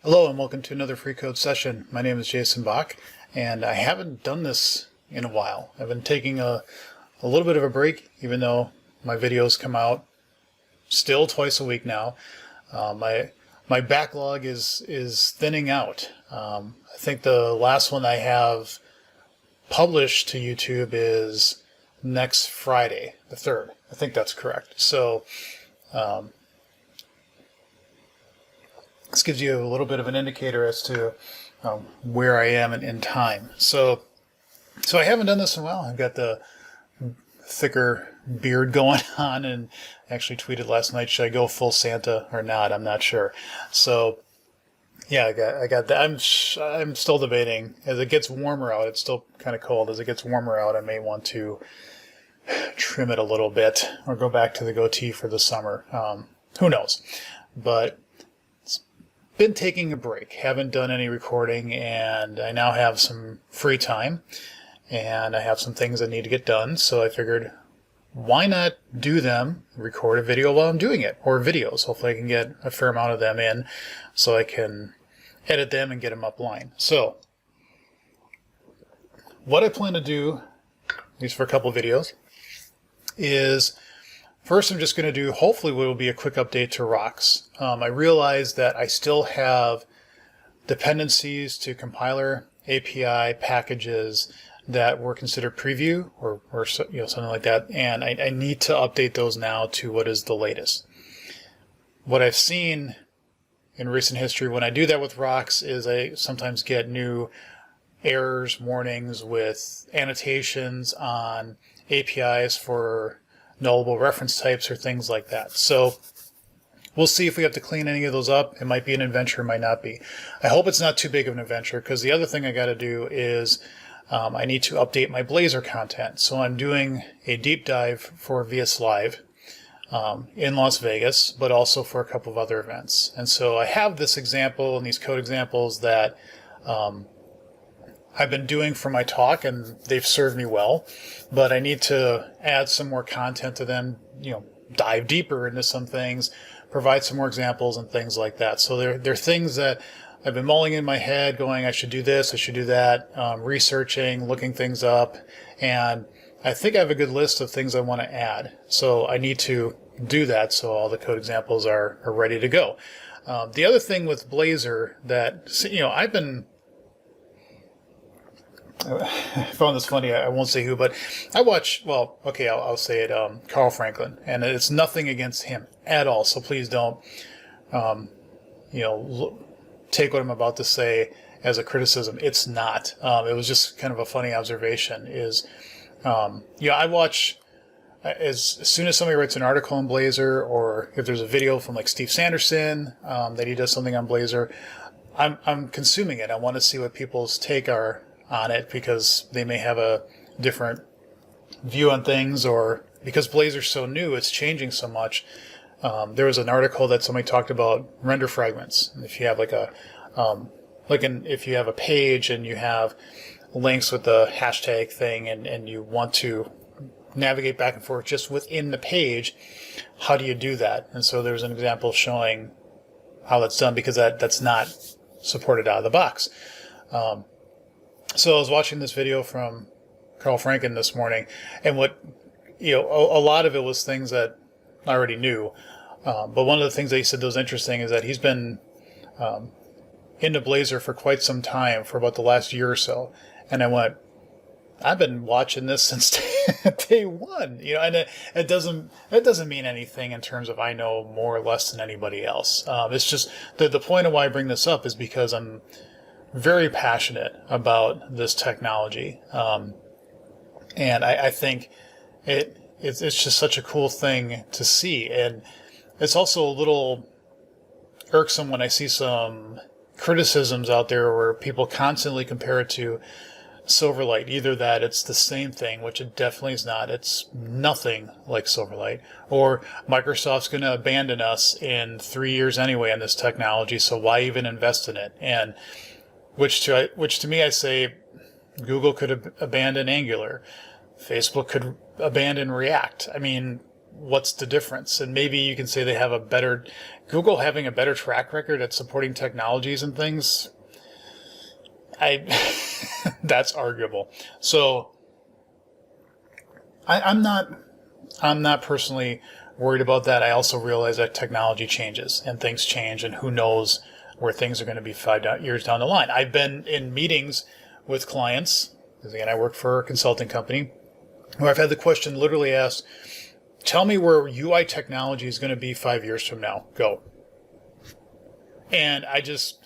Hello and welcome to another free code session. My name is Jason Bach, and I haven't done this in a while. I've been taking a little bit of a break, even though my videos come out still twice a week now. My backlog is thinning out. I think the last one I have published to YouTube is next Friday, the 3rd. I think that's correct. So this gives you a little bit of an indicator as to where I am in time. So I haven't done this in a while. I've got the thicker beard going on, and actually tweeted last night, should I go full Santa or not? I'm not sure. So yeah, I got that. I'm still debating. As it gets warmer out, it's still kind of cold. As it gets warmer out, I may want to trim it a little bit or go back to the goatee for the summer. Who knows? But been taking a break, haven't done any recording, and I now have some free time and I have some things that need to get done, so I figured why not do them, record a video while I'm doing it, or videos. Hopefully I can get a fair amount of them in so I can edit them and get them upline. So what I plan to do, at least for a couple of videos, is first, I'm just going to do, hopefully, what will be a quick update to Rocks. I realize that I still have dependencies to compiler API packages that were considered preview or something like that, and I need to update those now to what is the latest. What I've seen in recent history when I do that with Rocks is I sometimes get new errors, warnings with annotations on APIs for nullable reference types or things like that. So we'll see if we have to clean any of those up. It might be an adventure, it might not be. I hope it's not too big of an adventure, because the other thing I got to do is I need to update my Blazor content. So I'm doing a deep dive for VS Live in Las Vegas, but also for a couple of other events. And so I have this example and these code examples that I've been doing for my talk, and they've served me well, but I need to add some more content to them, dive deeper into some things, provide some more examples and things like that. So they're things that I've been mulling in my head, going, I should do this, I should do that, researching, looking things up, and I think I have a good list of things I want to add. So I need to do that so all the code examples are ready to go. The other thing with Blazor that, I found this funny. I won't say who, but I watch, I'll say it, Carl Franklin, and it's nothing against him at all. So please don't, take what I'm about to say as a criticism. It's not. It was just kind of a funny observation I watch as soon as somebody writes an article on Blazor, or if there's a video from like Steve Sanderson, that he does something on Blazor, I'm consuming it. I want to see what people's take are on it, because they may have a different view on things, or because Blazor's so new, it's changing so much. There was an article that somebody talked about render fragments. If you have if you have a page and you have links with the hashtag thing, and you want to navigate back and forth just within the page, how do you do that? And so there's an example showing how that's done, because that's not supported out of the box. So I was watching this video from Carl Franklin this morning, and a lot of it was things that I already knew. But one of the things that he said that was interesting is that he's been into Blazor for quite some time, for about the last year or so. And I went, I've been watching this since day one, and it doesn't mean anything in terms of I know more or less than anybody else. It's just the point of why I bring this up is because I'm very passionate about this technology, and I think it's just such a cool thing to see. And it's also a little irksome when I see some criticisms out there where people constantly compare it to Silverlight, either that it's the same thing, which it definitely is not. It's nothing like Silverlight, or Microsoft's going to abandon us in 3 years anyway on this technology, so why even invest in it? And which to me, I say Google could abandon Angular. Facebook could abandon React. I mean, what's the difference? And maybe you can say they have Google having a better track record at supporting technologies and things. That's arguable. So I'm not personally worried about that. I also realize that technology changes and things change, and who knows where things are going to be 5 years down the line. I've been in meetings with clients, because again, I work for a consulting company, where I've had the question literally asked, tell me where UI technology is going to be 5 years from now. Go. And I just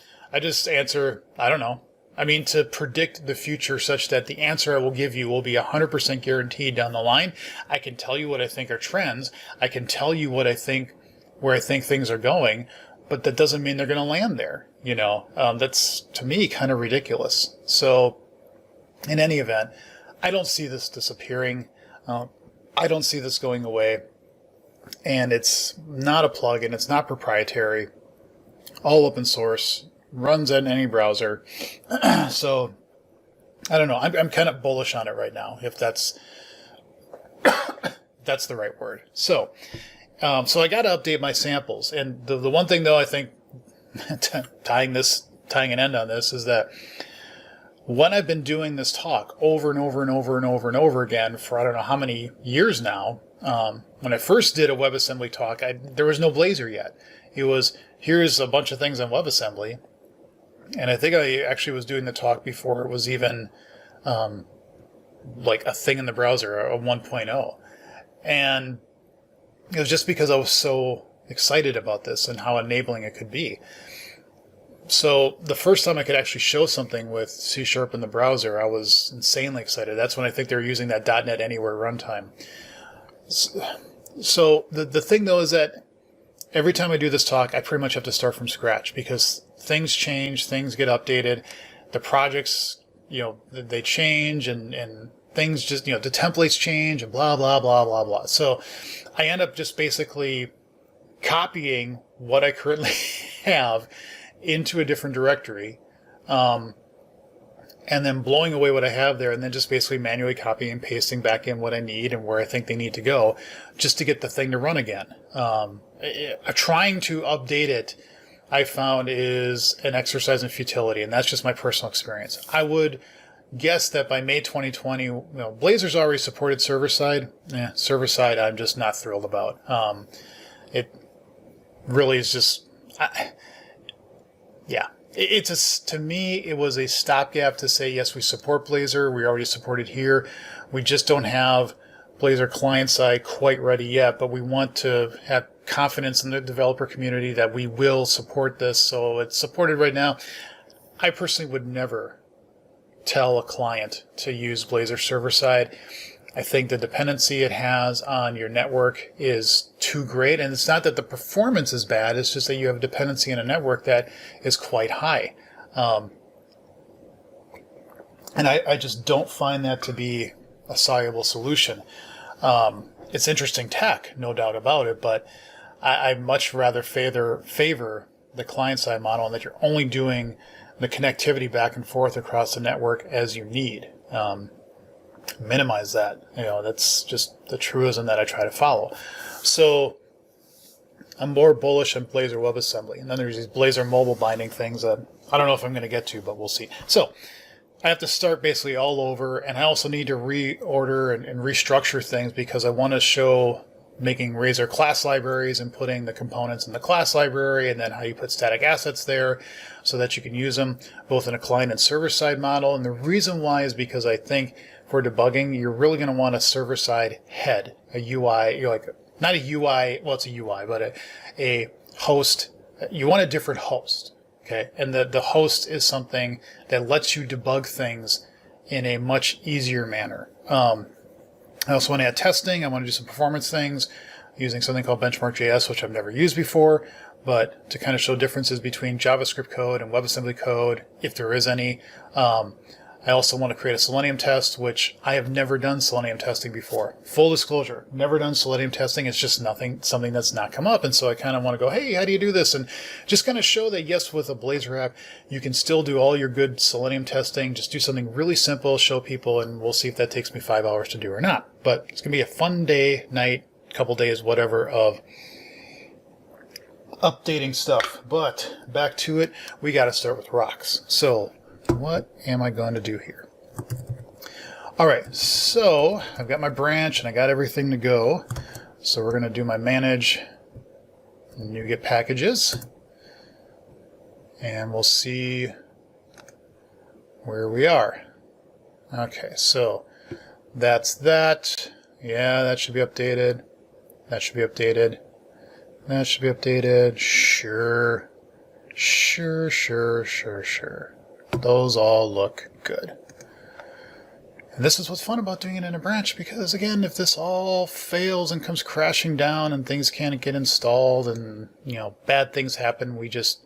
answer, I don't know. I mean, to predict the future such that the answer I will give you will be 100% guaranteed down the line. I can tell you what I think are trends. I can tell you what I think, where I think things are going, but that doesn't mean they're going to land there. That's, to me, kind of ridiculous. So in any event, I don't see this disappearing. I don't see this going away. And it's not a plugin. It's not proprietary. All open source. Runs in any browser. So I don't know. I'm kind of bullish on it right now, if that's the right word. So I got to update my samples. And the one thing, though, I think tying an end on this is that when I've been doing this talk over and over and over and over and over again for I don't know how many years now, when I first did a WebAssembly talk, there was no Blazor yet. It was, here's a bunch of things on WebAssembly. And I think I actually was doing the talk before it was even like a thing in the browser, a 1.0. And it was just because I was so excited about this and how enabling it could be. So the first time I could actually show something with C# in the browser, I was insanely excited. That's when I think they were using that .NET Anywhere runtime. So the thing, though, is that every time I do this talk, I pretty much have to start from scratch because things change, things get updated, the projects, they change and things just, the templates change and blah, blah, blah, blah, blah. So I end up just basically copying what I currently have into a different directory, and then blowing away what I have there and then just basically manually copying and pasting back in what I need and where I think they need to go just to get the thing to run again. Trying to update it, I found, is an exercise in futility, and that's just my personal experience. I would guess that by May 2020, Blazor's already supported server-side. Server-side I'm just not thrilled about. It really is just... to me, it was a stopgap to say, yes, we support Blazor. We already support it here. We just don't have Blazor client-side quite ready yet, but we want to have confidence in the developer community that we will support this. So it's supported right now. I personally would never tell a client to use Blazor server-side. I think the dependency it has on your network is too great. And it's not that the performance is bad. It's just that you have a dependency in a network that is quite high. And I just don't find that to be a soluble solution. It's interesting tech, no doubt about it, but I much rather favor the client-side model and that you're only doing the connectivity back and forth across the network as you need. Minimize that. That's just the truism that I try to follow. So I'm more bullish on Blazor WebAssembly. And then there's these Blazor mobile binding things that I don't know if I'm going to get to, but we'll see. So I have to start basically all over, and I also need to reorder and restructure things because I want to show making Razor class libraries and putting the components in the class library and then how you put static assets there so that you can use them both in a client and server-side model. And the reason why is because I think for debugging, you're really going to want a server-side head, a UI, not a UI, well, it's a UI, but a host. You want a different host, okay? And the host is something that lets you debug things in a much easier manner. I also want to add testing. I want to do some performance things using something called Benchmark.js, which I've never used before, but to kind of show differences between JavaScript code and WebAssembly code, if there is any. I also want to create a Selenium test, which I have never done Selenium testing before. Full disclosure, never done Selenium testing. It's just something that's not come up. And so I kind of want to go, hey, how do you do this? And just kind of show that, yes, with a Blazor app, you can still do all your good Selenium testing. Just do something really simple, show people, and we'll see if that takes me 5 hours to do or not. But it's going to be a fun day, night, couple days, whatever, of updating stuff. But back to it, we got to start with rocks. So what am I going to do here? All right, so I've got my branch and I got everything to go. So we're going to do my manage NuGet packages, and we'll see where we are. Okay, so that's that. Yeah, that should be updated. That should be updated. That should be updated. Sure. Sure, sure, sure, sure. Those all look good. And this is what's fun about doing it in a branch, because again, if this all fails and comes crashing down and things can't get installed and, you know, bad things happen, we just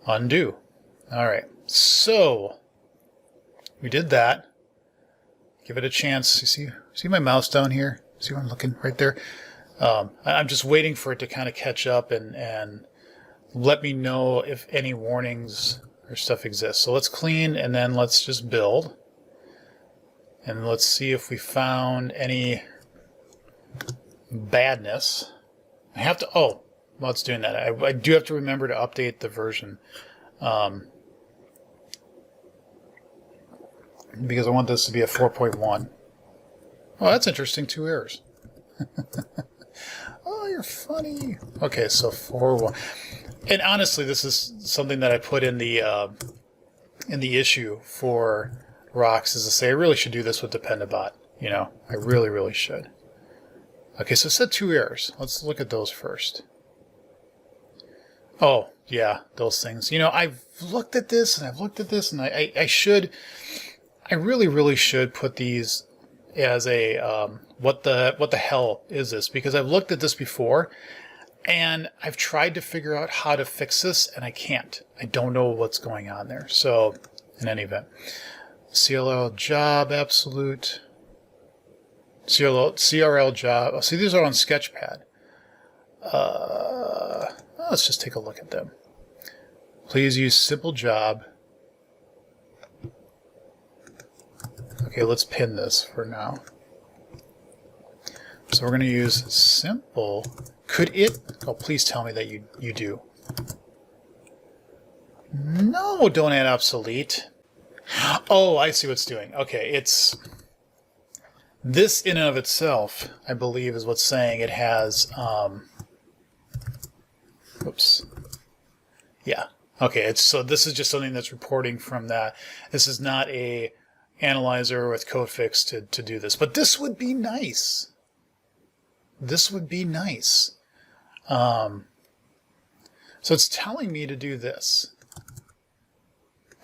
undo. All right, so we did that. Give it a chance. You see my mouse down here? See where I'm looking? Right there. I'm just waiting for it to kind of catch up and let me know if any warnings or stuff exists. So let's clean, and then let's just build. And let's see if we found any badness. I have to, oh, while it's doing that, I do have to remember to update the version. Because I want this to be a 4.1. Oh, that's interesting, 2 errors. Oh, you're funny. Okay, so 4.1. And honestly, this is something that I put in the issue for rocks, is to say I really should do this with Dependabot. You know, I really, really should. Okay, so it said 2 errors. Let's look at those first. Oh, yeah, those things. You know, I've looked at this and I've looked at this, and I really, really should put these as a what the hell is this? Because I've looked at this before, and I've tried to figure out how to fix this, and I can't. I don't know what's going on there. So, in any event, CLL job absolute, CRL job. Oh, see, these are on Sketchpad. Let's just take a look at them. Please use simple job. Okay, let's pin this for now. So we're going to use simple. Could it? Oh, please tell me that you do. No, don't add obsolete. Oh, I see what's doing. Okay, it's this in and of itself, I believe, is what's saying it has. Oops. Yeah. Okay. It's so this is just something that's reporting from that. This is not a analyzer with CodeFix to do this, but this would be nice. This would be nice. So it's telling me to do this.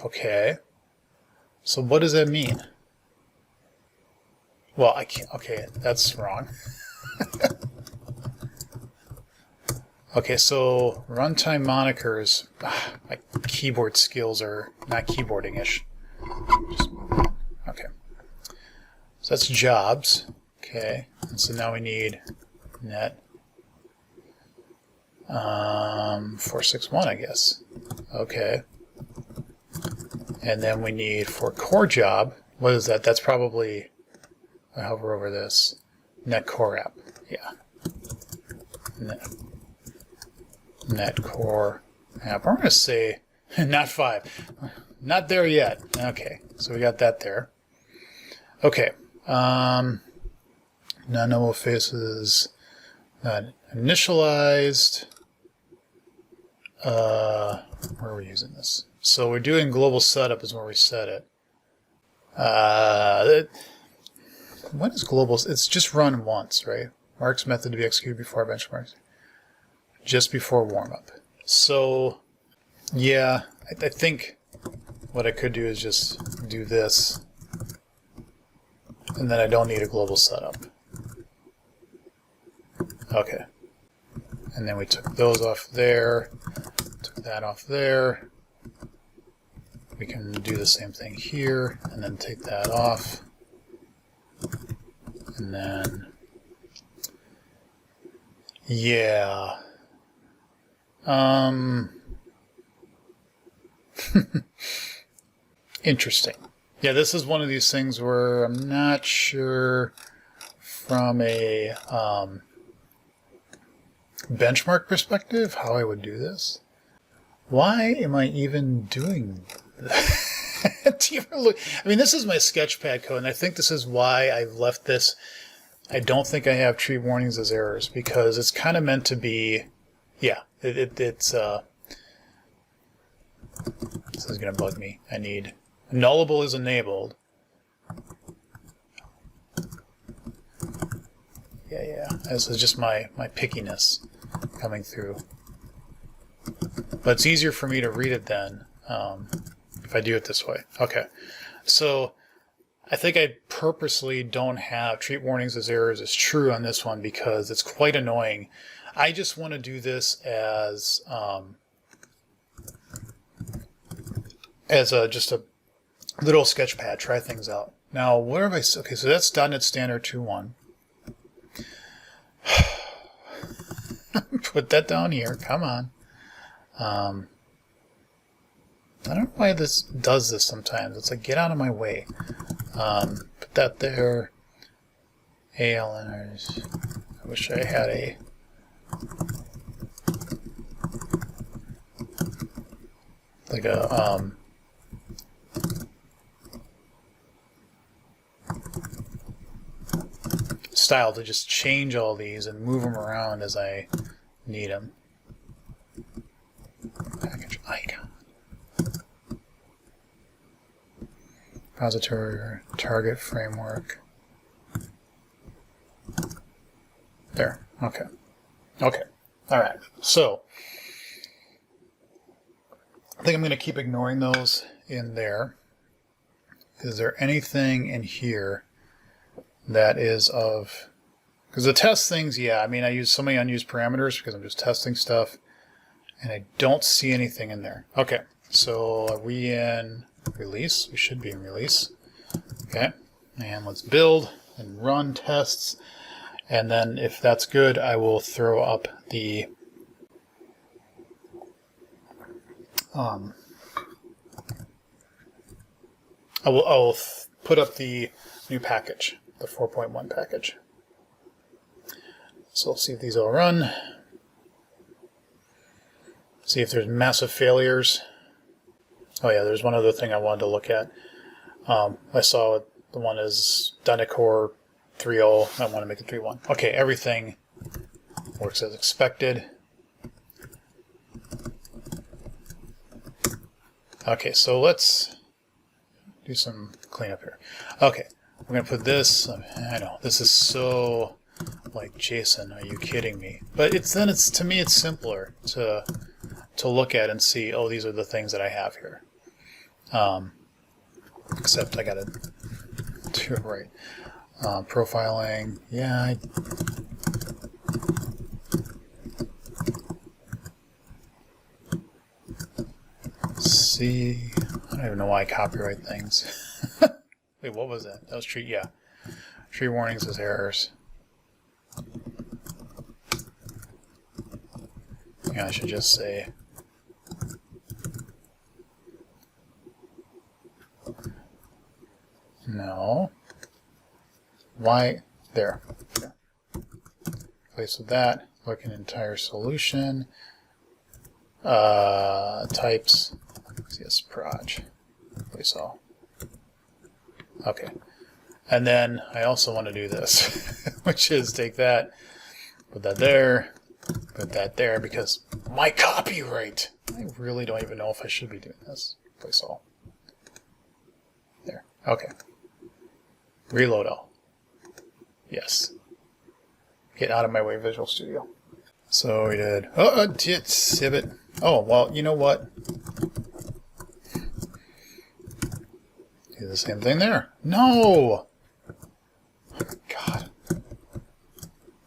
Okay. So what does that mean? Well, I can't. Okay, that's wrong. Okay, so runtime monikers. My keyboard skills are not keyboarding-ish. Okay. So that's jobs. Okay. And so now we need net 461, I guess. Okay. And then we need for core job. What is that? That's probably, I hover over this, net core app. Yeah. Net core app. We're going to say not 5. Not there yet. Okay. So we got that there. Okay. Non-null faces not initialized. Where are we using this? So we're doing global setup is where we set it. What is global? It's just run once, right? Marks method to be executed before benchmarks. Just before warm-up. So, yeah, I think what I could do is just do this, and then I don't need a global setup. Okay. And then we took those off there, took that off there. We can do the same thing here, and then take that off. And then, yeah. Interesting. Yeah, this is one of these things where I'm not sure from a benchmark perspective, how I would do this. Why am I even doing that? Do you ever look? I mean, this is my Sketchpad code, and I think this is why I've left this. I don't think I have treat warnings as errors, because it's kind of meant to be, yeah, it's, this is going to bug me. I need, nullable is enabled. Yeah, this is just my pickiness coming through. But it's easier for me to read it then if I do it this way. Okay, so I think I purposely don't have treat warnings as errors as true on this one because it's quite annoying. I just want to do this as just a little sketchpad, try things out. Now, what have I? Okay, so that's .NET Standard 2.1. Put that down here. Come on. I don't know why this does this sometimes. It's like, get out of my way. Put that there. ALNers. I wish I had a... like a... style to just change all these and move them around as I need them. Package icon. Repository, target framework. There. Okay. Okay. All right. So I think I'm going to keep ignoring those in there. Is there anything in here that is of... Because the test things, yeah, I mean, I use so many unused parameters because I'm just testing stuff, and I don't see anything in there. Okay, so are we in release? We should be in release. Okay, and let's build and run tests, and then if that's good, I will throw up the I will put up the new package, the 4.1 package. So let's see if these all run. See if there's massive failures. Oh yeah, there's one other thing I wanted to look at. I saw the one is .NET Core 3.0. I want to make it 3.1. Okay, everything works as expected. Okay, so let's do some cleanup here. Okay, we're going to put this, I know, this is so like, Jason, are you kidding me? But to me it's simpler to look at and see, oh, these are the things that I have here. Except I got to do it right. Profiling, yeah. See, I don't even know why I copyright things. Wait, what was that? That was treat, yeah. Treat warnings as errors. Yeah, I should just say no. Why? There. Yeah. Place with that. Look at entire solution. Types. CS proj. Place all. Okay. And then I also want to do this, which is take that, put that there, put that there, because my copyright. I really don't even know if I should be doing this. Place all. There. Okay. Reload all. Yes. Get out of my way, Visual Studio. So we did. Oh, Civet. Oh, well, you know what? Do the same thing there. No! Oh, God.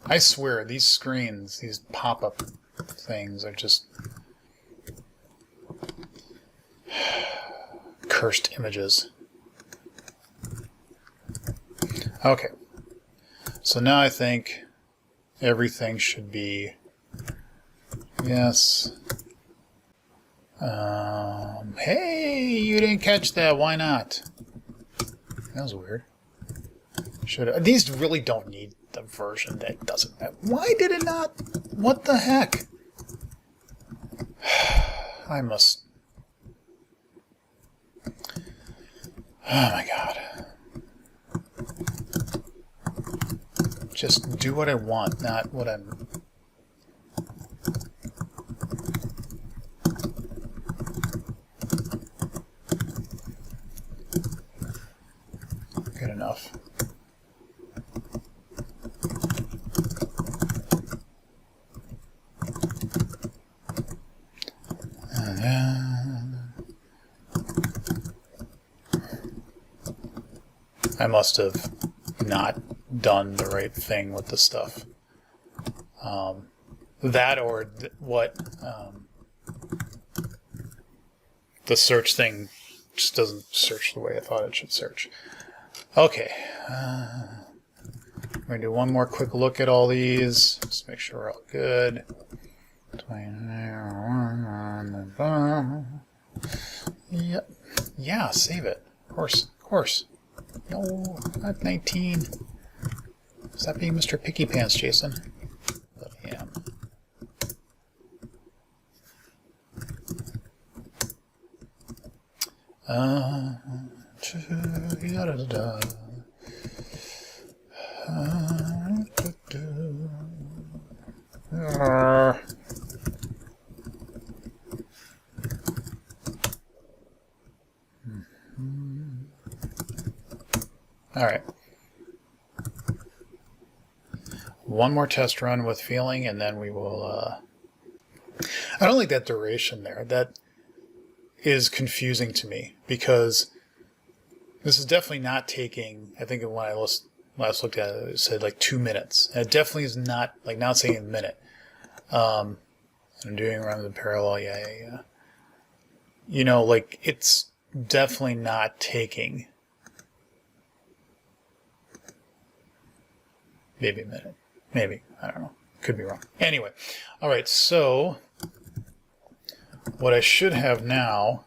I swear, these screens, these pop-up things are just cursed images. Okay. So now I think everything should be yes. Hey, you didn't catch that. Why not? That was weird. These really don't need the version that doesn't matter. Why did it not? What the heck? I must... Oh my god. Just do what I want, not what I'm... Good enough. And then... I must have not done the right thing with the stuff. That or what the search thing just doesn't search the way I thought it should search. Okay. I'm going to do one more quick look at all these. Just make sure we're all good. Yep. Yeah, save it. Of course. Of course. No, not 19. Stop being Mr. Picky Pants, Jason. But I am. All right. One more test run with feeling, and then we will... I don't like that duration there. That is confusing to me, because this is definitely not taking... I think when I last looked at it, it said like 2 minutes. And it definitely is not, like, not saying a minute. I'm doing runs in parallel, yeah. You know, like, it's definitely not taking... maybe a minute. Maybe. I don't know. Could be wrong. Anyway. All right. So what I should have now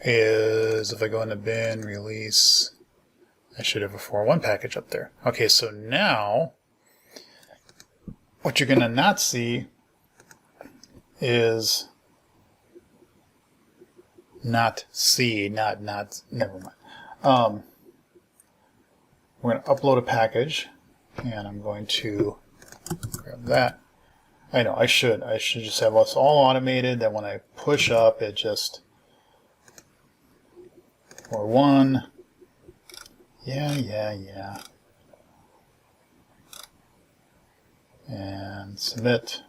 is if I go into bin, release, I should have a 4.1 package up there. Okay. So now what you're going to not see is never mind. We're going to upload a package, and I'm going to grab that. I know, I should just have us all automated, that when I push up, it just, or one, yeah. And submit.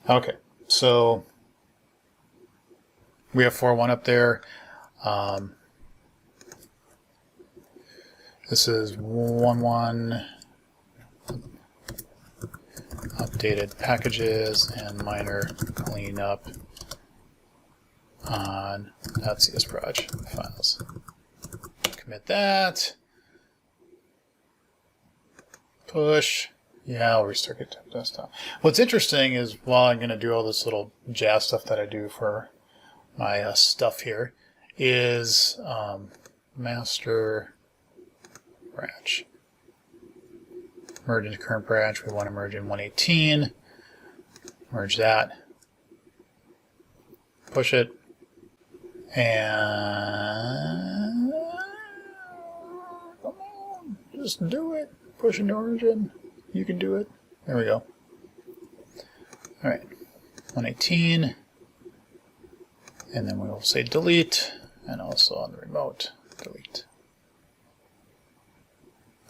Okay, so we have 4.1 up there. This is 1.1 updated packages and minor cleanup on .csproj files. Commit that. Push. Yeah, I'll restart it to desktop. What's interesting is while I'm going to do all this little jazz stuff that I do for my stuff here is master branch. Merge into current branch. We want to merge in 118. Merge that. Push it. And come on, just do it. Push into origin. You can do it. There we go. All right. 118. And then we'll say delete. And also on the remote, delete.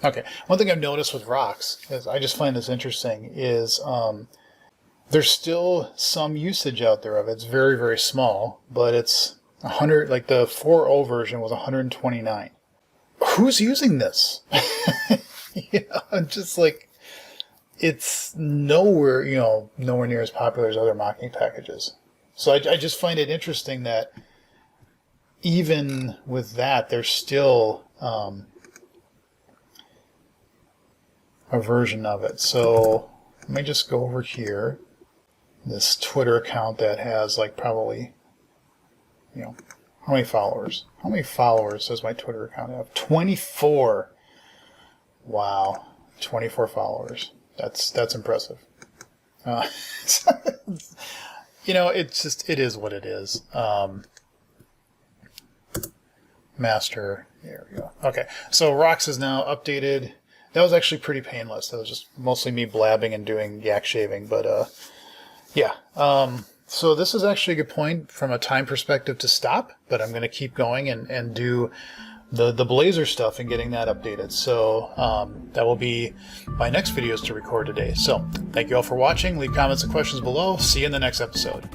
Okay, one thing I've noticed with rocks, is I just find this interesting, is there's still some usage out there of it. It's very, very small, but it's 100, like the 4.0 version was 129. Who's using this? Just like, it's nowhere, nowhere near as popular as other mocking packages. So I just find it interesting that even with that, there's still a version of it. So let me just go over here. This Twitter account that has like probably, How many followers? How many followers does my Twitter account have? 24. Wow. 24 followers. That's impressive. You know, it's just, it is what it is. Master. There we go. Okay. So Rocks is now updated. That was actually pretty painless. That was just mostly me blabbing and doing yak shaving. But, yeah. So this is actually a good point from a time perspective to stop. But I'm going to keep going and do the Blazor stuff and getting that updated. So that will be my next videos to record today. So thank you all for watching. Leave comments and questions below. See you in the next episode.